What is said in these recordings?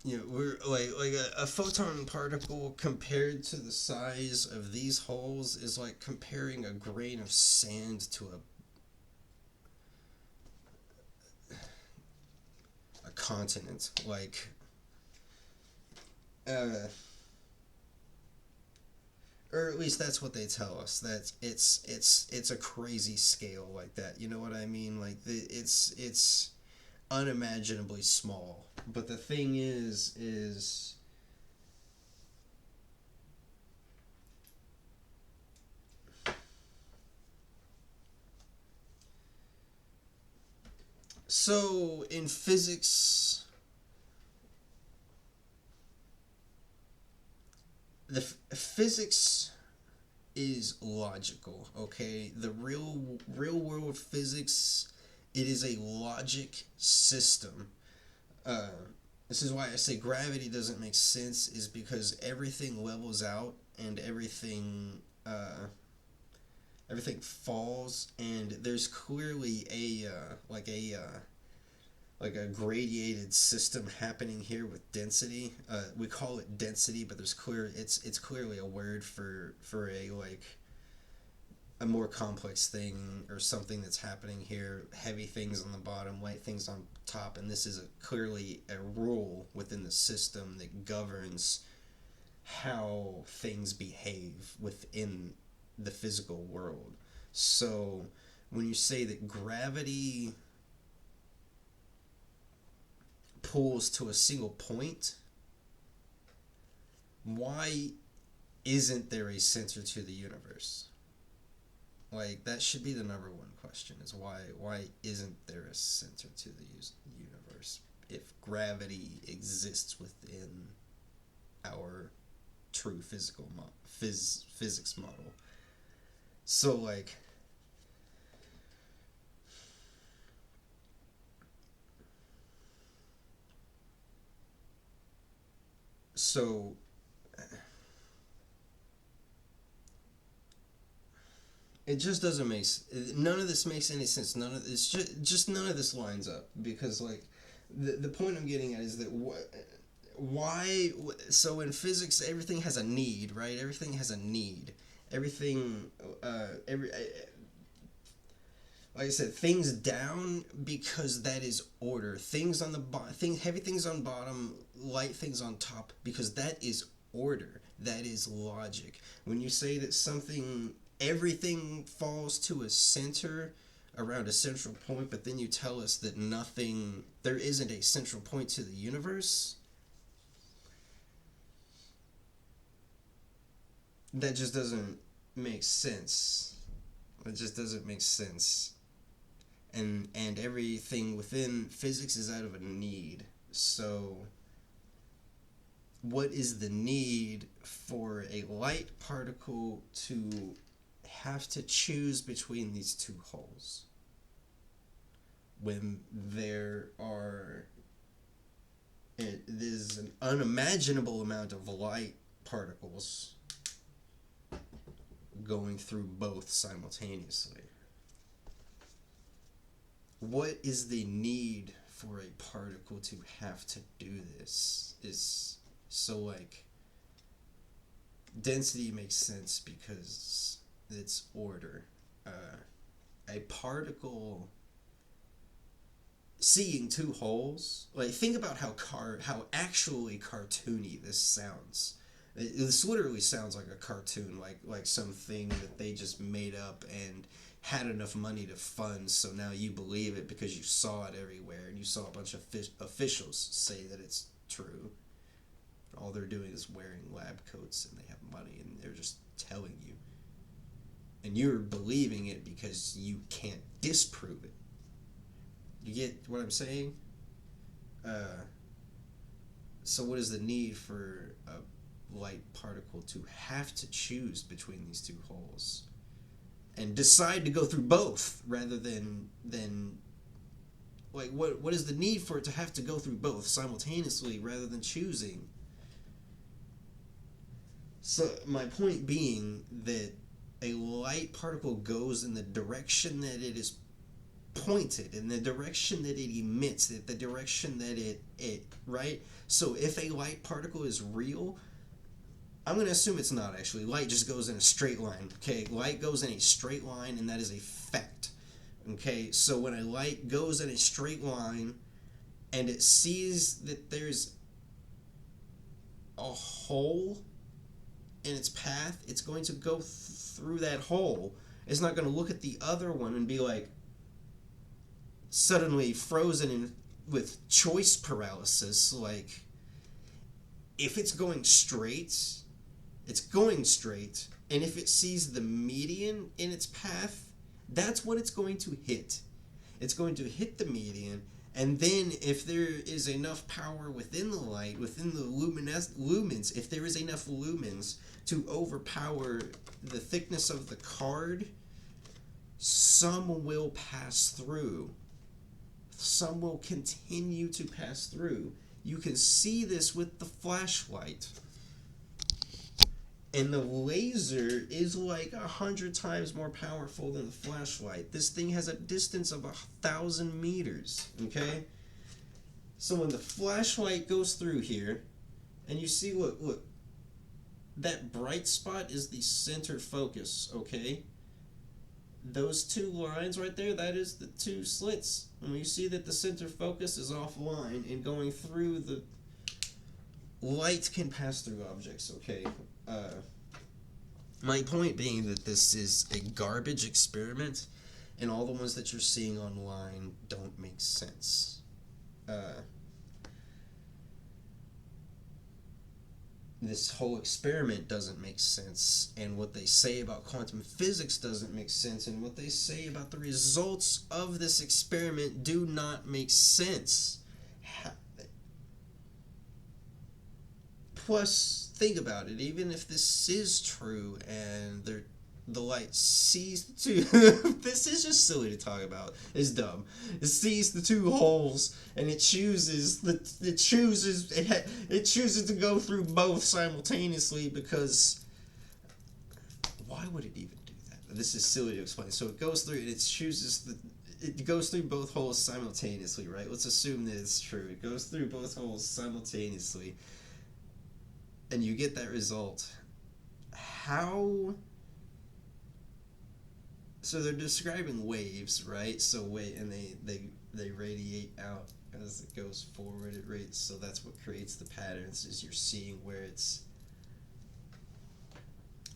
we're like a photon particle compared to the size of these holes is like comparing a grain of sand to a continent. Uh, or at least that's what they tell us. That it's a crazy scale like that. You know what I mean? Like it's unimaginably small. But the thing is so in physics, the physics is logical. Okay, the real world physics, it is a logic system. Uh, this is why I say gravity doesn't make sense. Is because everything levels out and everything falls, and there's clearly like a gradiated system happening here with density. We call it density, but it's clearly a word for a a more complex thing or something that's happening here. Heavy things on the bottom, light things on top, and this is clearly a rule within the system that governs how things behave within the physical world. So when you say that gravity pulls to a single point, why isn't there a center to the universe? Like that should be the number one question: is why isn't there a center to the universe if gravity exists within our true physics model? So so it just doesn't make none of this makes any sense. None of this just none of this lines up because the point I'm getting at is that why so in physics everything has a need, right? Everything has a need. Everything every like I said, things down because that is order. Things on the bottom, heavy things on bottom, light things on top because that is order. That is logic. When you say that everything falls to a center around a central point, but then you tell us that there isn't a central point to the universe, that just doesn't make sense. It just doesn't make sense. And everything within physics is out of a need. So what is the need for a light particle to have to choose between these two holes when there's an unimaginable amount of light particles going through both simultaneously? What is the need for a particle to have to do this? Is so density makes sense because it's order. A particle seeing two holes, like think about how actually cartoony this sounds. This literally sounds like a cartoon, like something that they just made up and had enough money to fund, so now you believe it because you saw it everywhere and you saw a bunch of officials say that it's true. All they're doing is wearing lab coats and they have money and they're just telling you. And you're believing it because you can't disprove it. You get what I'm saying? So what is the need for a light particle to have to choose between these two holes and decide to go through both rather than like what is the need for it to have to go through both simultaneously rather than choosing? So my point being that a light particle goes in the direction that it is pointed in the direction that it emits, the direction that it right? So if a light particle is real, I'm going to assume it's not actually. Light just goes in a straight line, okay? Light goes in a straight line, and that is a fact, okay? So when a light goes in a straight line and it sees that there's a hole in its path, it's going to go through that hole. It's not going to look at the other one and be like suddenly frozen with choice paralysis. Like, if it's going straight, it's going straight, and if it sees the median in its path, that's what it's going to hit. It's going to hit the median, and then if there is enough power within the light, within the lumens, if there is enough lumens to overpower the thickness of the card, some will pass through. Some will continue to pass through. You can see this with the flashlight. And the laser is like 100 times more powerful than the flashlight. This thing has a distance of 1,000 meters, okay? So when the flashlight goes through here, and you see, look, that bright spot is the center focus, okay? Those two lines right there, that is the two slits. And you see that the center focus is offline and going through the light can pass through objects, okay? My point being that this is a garbage experiment, and all the ones that you're seeing online don't make sense. This whole experiment doesn't make sense, and what they say about quantum physics doesn't make sense, and what they say about the results of this experiment do not make sense. Plus, think about it, even if this is true and the light sees the two this is just silly to talk about. It's dumb. It sees the two holes and it chooses to go through both simultaneously, because why would it even do that? This is silly to explain. So it goes through and it goes through both holes simultaneously, right? Let's assume that it's true. It goes through both holes simultaneously, and you get that result. How? So they're describing waves, right? So and they radiate out as it goes forward. It rates, so that's what creates the patterns. Is you're seeing where it's.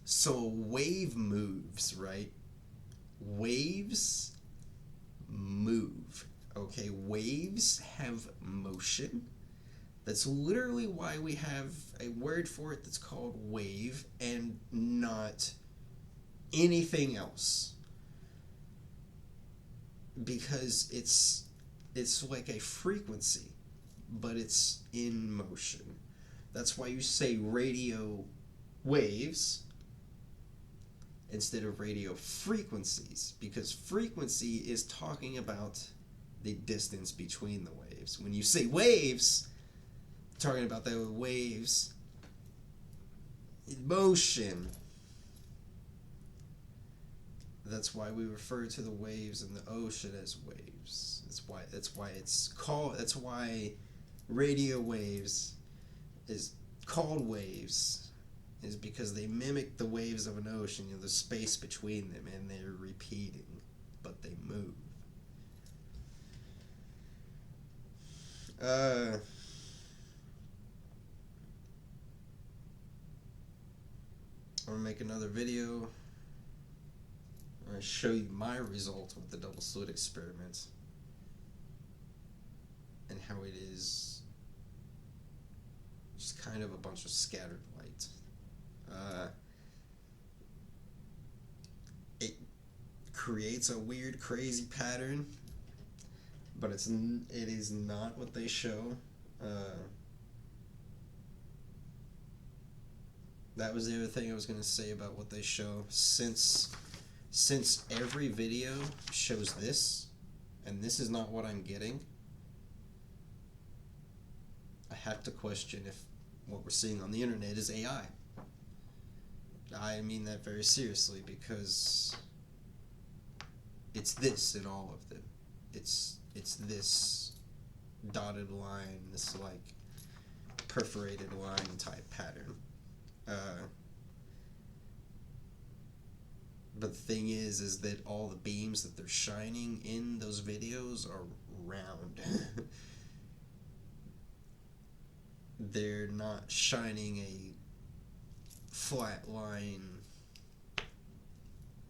So a wave moves, right? Waves move. Okay, waves have motion. That's literally why we have a word for it that's called wave and not anything else. Because it's like a frequency, but it's in motion. That's why you say radio waves instead of radio frequencies, because frequency is talking about the distance between the waves. When you say waves, talking about the waves in motion. That's why we refer to the waves in the ocean as waves. That's why radio waves is called waves, is because they mimic the waves of an ocean, the space between them, and they're repeating, but they move. I'm gonna make another video where I show you my result with the double slit experiment and how it is just kind of a bunch of scattered light. It creates a weird, crazy pattern, but it is not what they show. That was the other thing I was going to say about what they show. Since every video shows this, and this is not what I'm getting, I have to question if what we're seeing on the internet is AI. I mean that very seriously, because it's this in all of them. it's this dotted line, this like perforated line type pattern. But the thing is that all the beams that they're shining in those videos are round. They're not shining a flat line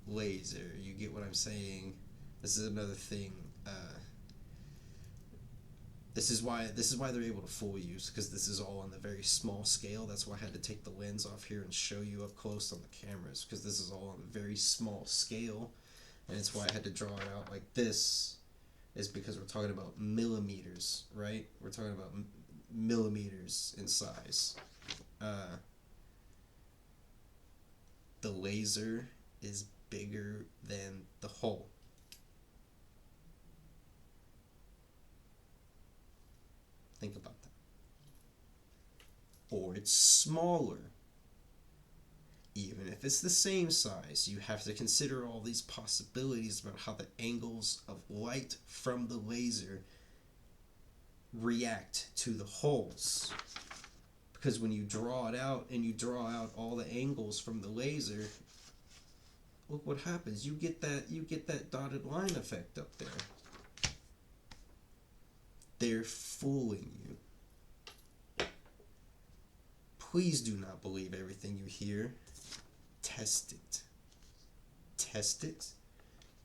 laser. You get what I'm saying? This is another thing. This is why they're able to fool you, because this is all on the very small scale. That's why I had to take the lens off here and show you up close on the cameras, because this is all on a very small scale, and it's why I had to draw it out like this, is because we're talking about millimeters, right? We're talking about millimeters in size. The laser is bigger than the hole. Think about that. Or it's smaller. Even if it's the same size, you have to consider all these possibilities about how the angles of light from the laser react to the holes. Because when you draw it out and you draw out all the angles from the laser, look what happens. You get that dotted line effect up there. They're fooling you. Please do not believe everything you hear. Test it. Test it.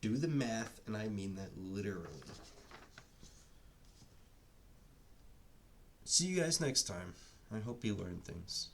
Do the math, and I mean that literally. See you guys next time. I hope you learn things.